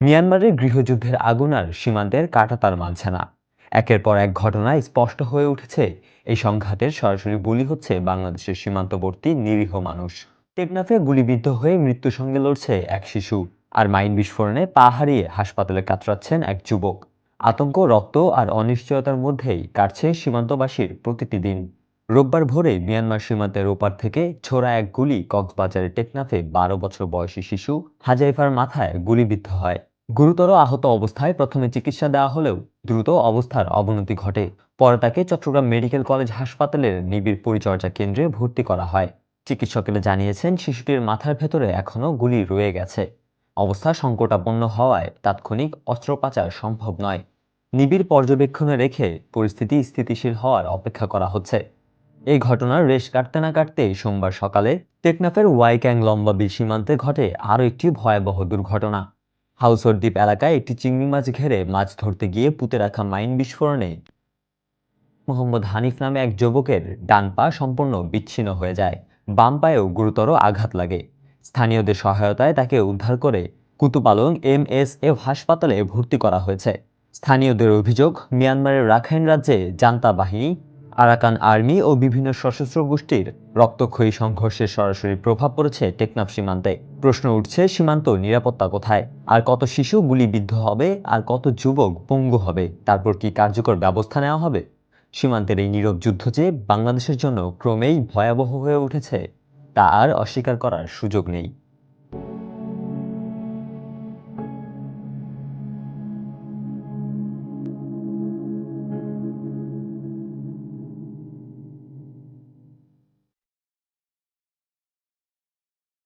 মিয়ানমারের গৃহযুদ্ধের আগুন আর সীমান্তের কাঁটাতার মানছে না। একের পর এক ঘটনায় স্পষ্ট হয়ে উঠেছে এই সংঘাতের সরাসরি বলি হচ্ছে বাংলাদেশের সীমান্তবর্তী নিরীহ মানুষ। টেকনাফে গুলিবিদ্ধ হয়ে মৃত্যুর সঙ্গে লড়ছে এক শিশু, আর মাইন বিস্ফোরণে পা হারিয়ে হাসপাতালে কাতরাচ্ছেন এক যুবক। আতঙ্ক, রক্ত আর অনিশ্চয়তার মধ্যেই কাটছে সীমান্তবাসীর প্রতিটি দিন। রোববার ভোরে মিয়ানমার সীমান্তের ওপার থেকে ছোড়া এক গুলি কক্সবাজারের টেকনাফে 12 বছর বয়সী শিশু হাজাইফার মাথায় গুলিবিদ্ধ হয়। গুরুতর আহত অবস্থায় প্রথমে চিকিৎসা দেওয়া হলেও দ্রুত অবস্থার অবনতি ঘটে। পরে তাকে চট্টগ্রাম মেডিকেল কলেজ হাসপাতালের নিবিড় পরিচর্যা কেন্দ্রে ভর্তি করা হয়। চিকিৎসকেরা জানিয়েছেন শিশুটির মাথার ভেতরে এখনও গুলি রয়ে গেছে। অবস্থা সংকটাপন্ন হওয়ায় তাৎক্ষণিক অস্ত্রোপচার সম্ভব নয়। নিবিড় পর্যবেক্ষণে রেখে পরিস্থিতি স্থিতিশীল হওয়ার অপেক্ষা করা হচ্ছে। এই ঘটনার রেশ কাটতে না কাটতেই সোমবার সকালে টেকনাফের ওয়াইক্যাং লম্বাবি সীমান্তে ঘটে আরও একটি ভয়াবহ দুর্ঘটনা। হাউসর দ্বীপ এলাকায় একটি চিংড়ি মাছ ঘেরে মাছ ধরতে গিয়ে পুঁতে রাখা মাইন বিস্ফোরণে মোহাম্মদ হানিফ নামে এক যুবকের ডান পা সম্পূর্ণ বিচ্ছিন্ন হয়ে যায়। বাম পায়েও গুরুতর আঘাত লাগে। স্থানীয়দের সহায়তায় তাকে উদ্ধার করে কুতুপালং MSF হাসপাতালে ভর্তি করা হয়েছে। স্থানীয়দের অভিযোগ, মিয়ানমারের রাখাইন রাজ্যে জান্তা বাহিনী, আরাকান আর্মি ও বিভিন্ন সশস্ত্র গোষ্ঠীর রক্তক্ষয়ী সংঘর্ষের সরাসরি প্রভাব পড়েছে টেকনাফ সীমান্তে। প্রশ্ন উঠছে, সীমান্ত নিরাপত্তা কোথায়? আর কত শিশু গুলিবিদ্ধ হবে, আর কত যুবক পঙ্গু হবে? তারপর কি কার্যকর ব্যবস্থা নেওয়া হবে? সীমান্তের এই নীরব যুদ্ধ যে বাংলাদেশের জন্য ক্রমেই ভয়াবহ হয়ে উঠেছে, তা আর অস্বীকার করার সুযোগ নেই।